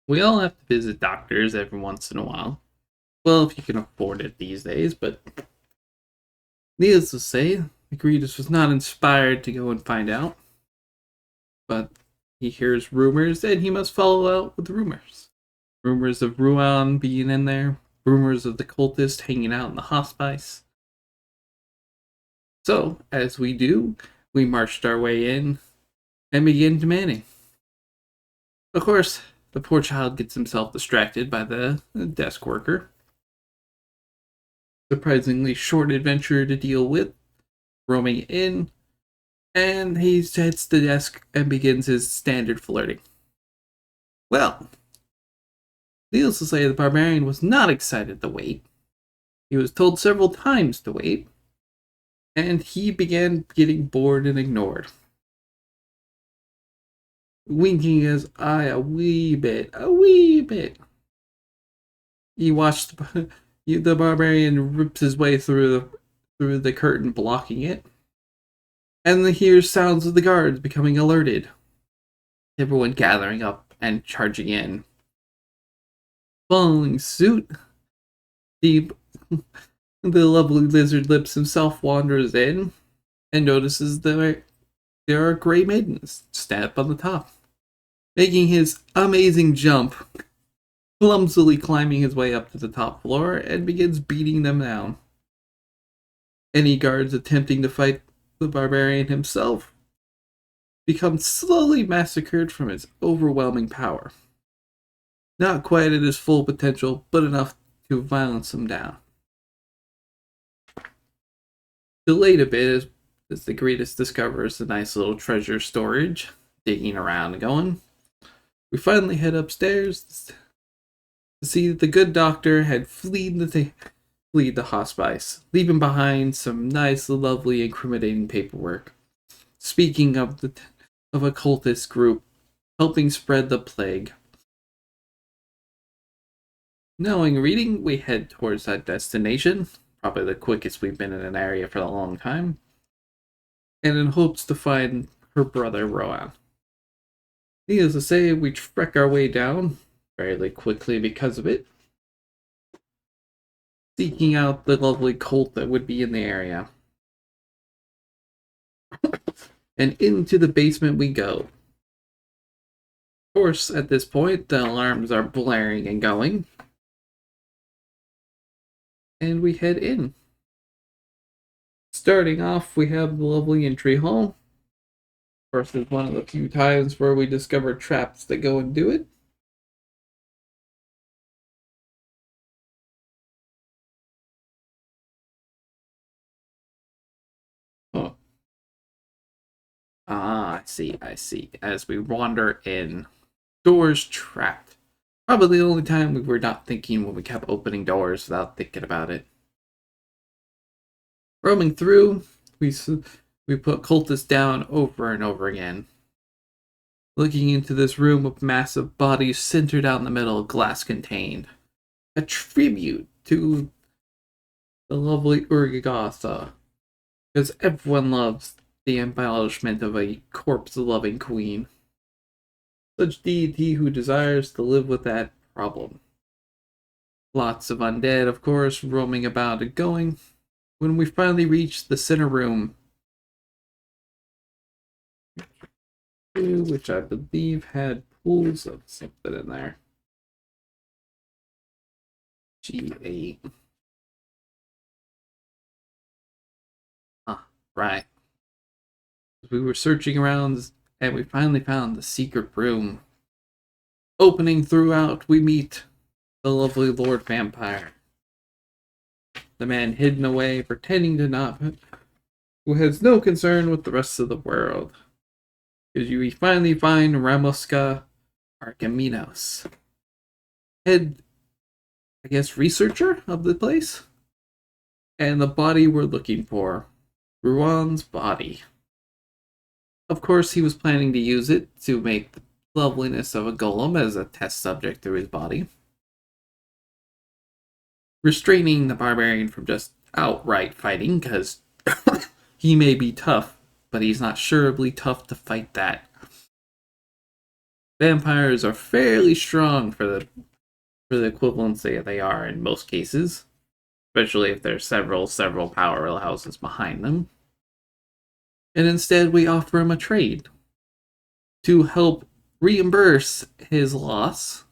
We all have to visit doctors every once in a while. Well, if you can afford it these days, but needless to say, Egregious was not inspired to go and find out, but he hears rumors and he must follow out with rumors. Rumors of Ruan being in there, rumors of the cultist hanging out in the hospice. So, as we do, we marched our way in and begin demanding. Of course, the poor child gets himself distracted by the desk worker. Surprisingly short adventure to deal with, roaming in, and he hits the desk and begins his standard flirting. Well, needless to say, the barbarian was not excited to wait. He was told several times to wait, and he began getting bored and ignored. Winking his eye a wee bit, He watched the barbarian rips his way through the curtain blocking it, and he hears sounds of the guards becoming alerted. Everyone gathering up and charging in. Following suit, the, the lovely lizard lips himself wanders in and notices there are gray maidens stand up on the top, making his amazing jump, clumsily climbing his way up to the top floor and begins beating them down. Any guards attempting to fight the barbarian himself become slowly massacred from his overwhelming power. Not quite at his full potential, but enough to violence him down. Delayed a bit as the greatest discovers the nice little treasure storage, digging around and going. We finally head upstairs to see that the good doctor had fled the hospice, leaving behind some nice, lovely, incriminating paperwork. Speaking of of a cultist group helping spread the plague. Knowing reading, we head towards that destination, probably the quickest we've been in an area for a long time, and in hopes to find her brother Rohan. Needless to say, we trek our way down fairly quickly because of it, seeking out the lovely cult that would be in the area. And into the basement we go. Of course, at this point, the alarms are blaring and going, and we head in. Starting off, we have the lovely entry hall. Of course, it's one of the few times where we discover traps that go and do it. Oh. Ah, I see. As we wander in, doors trapped. Probably the only time we were not thinking when we kept opening doors without thinking about it. Roaming through, we put cultists down over and over again. Looking into this room of massive bodies centered out in the middle, glass contained. A tribute to the lovely Urgagotha, because everyone loves the embellishment of a corpse-loving queen. Such deity who desires to live with that problem. Lots of undead, of course, roaming about and going. When we finally reach the center room, which I believe had pools of something in there. G8. Ah, right. We were searching around and we finally found the secret room. Opening throughout, we meet the lovely Lord Vampire. The man hidden away, pretending to not, who has no concern with the rest of the world. Because we finally find Ramoska Archiminos, head, I guess, researcher of the place, and the body we're looking for, Ruan's body. Of course, he was planning to use it to make the loveliness of a golem as a test subject through his body, restraining the barbarian from just outright fighting, because he may be tough, but he's not surely tough to fight that. Vampires are fairly strong for the equivalency they are in most cases, especially if there's several powerhouses behind them. And instead, we offer him a trade to help reimburse his loss.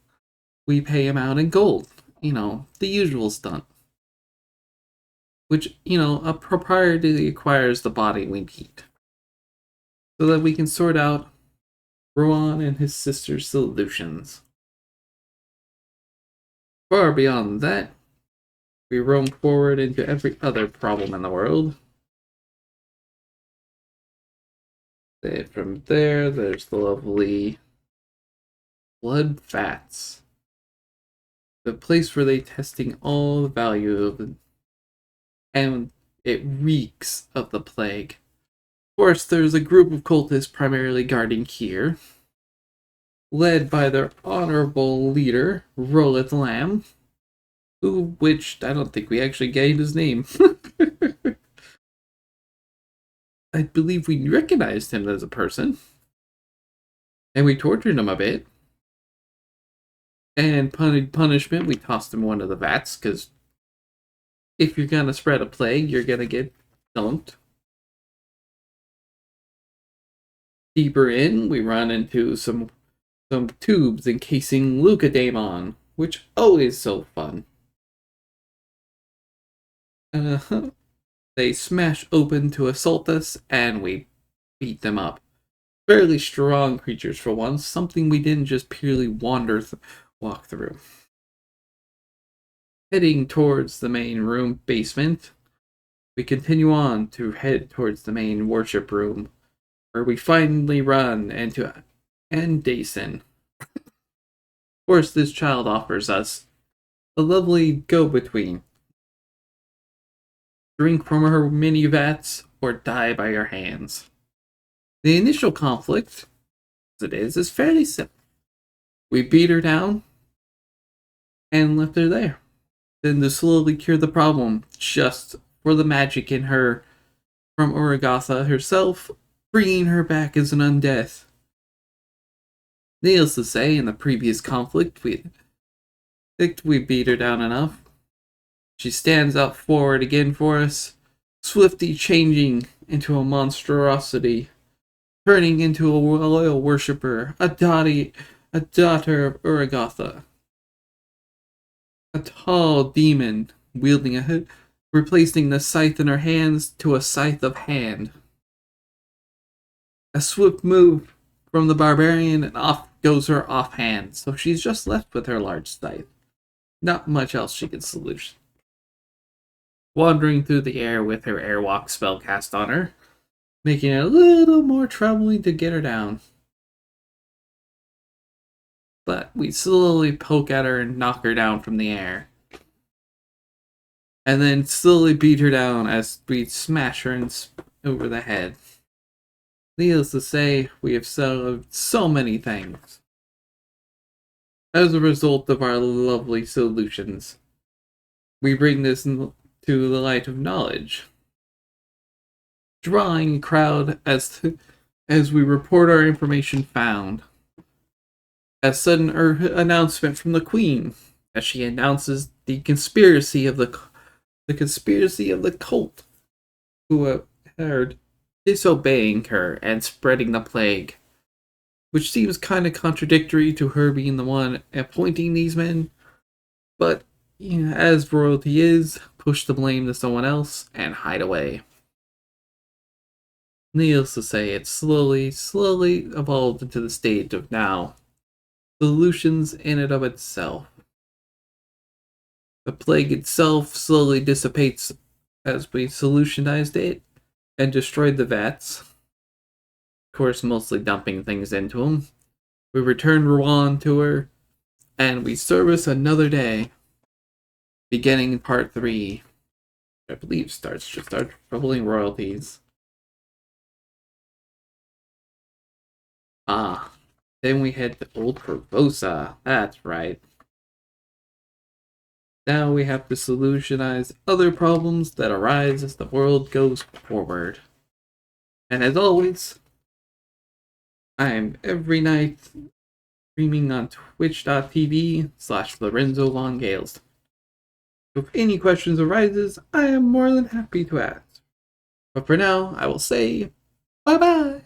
We pay him out in gold. The usual stunt. Which, appropriately acquires the body we need. So that we can sort out Rowan and his sister's solutions. Far beyond that, we roam forward into every other problem in the world. And from there, there's the lovely blood vats. The place where they testing all the value of it. And it reeks of the plague. Of course, there's a group of cultists primarily guarding here, led by their honorable leader, Rolith Lamb, which I don't think we actually gained his name. I believe we recognized him as a person, and we tortured him a bit. And punishment, we tossed him one of the vats, because if you're gonna spread a plague, you're gonna get dumped. Deeper in, we run into some tubes encasing Lucadamon, which always so fun. They smash open to assault us, and we beat them up. Fairly strong creatures for once, something we didn't just purely walk through. Heading towards the main room basement, we continue on to head towards the main worship room, where we finally run into Andason. Of course, this child offers us a lovely go-between. Drink from her mini vats, or die by her hands. The initial conflict, as it is fairly simple. We beat her down, and left her there. Then to slowly cure the problem, just for the magic in her from Uragatha herself, bringing her back as an undead. Needless to say, in the previous conflict, we beat her down enough. She stands out forward again for us, swiftly changing into a monstrosity, turning into a loyal worshipper, a daughter of Uragatha. A tall demon wielding a hood, replacing the scythe in her hands to a scythe of hand. A swift move from the barbarian, and off goes her offhand, so she's just left with her large scythe. Not much else she can solution. Wandering through the air with her airwalk spell cast on her, making it a little more troubling to get her down. But we slowly poke at her and knock her down from the air. And then slowly beat her down as we smash her over the head. Needless to say, we have solved so many things as a result of our lovely solutions. We bring this to the light of knowledge, drawing a crowd as we report our information found. A sudden announcement from the Queen, as she announces the conspiracy of the cult, who are disobeying her and spreading the plague, which seems kind of contradictory to her being the one appointing these men. But as royalty is, push the blame to someone else and hide away. Needless to say, it slowly evolved into the stage of now solutions in and of itself. The plague itself slowly dissipates as we solutionized it and destroyed the vats. Of course, mostly dumping things into them. We return Rowan to her, and we service another day, beginning part 3. I believe should start troubling royalties. Then we head to Old Corvosa. That's right. Now we have to solutionize other problems that arise as the world goes forward. And as always, I am every night streaming on twitch.tv/Lorenzo Longales. If any questions arises, I am more than happy to answer. But for now, I will say bye-bye.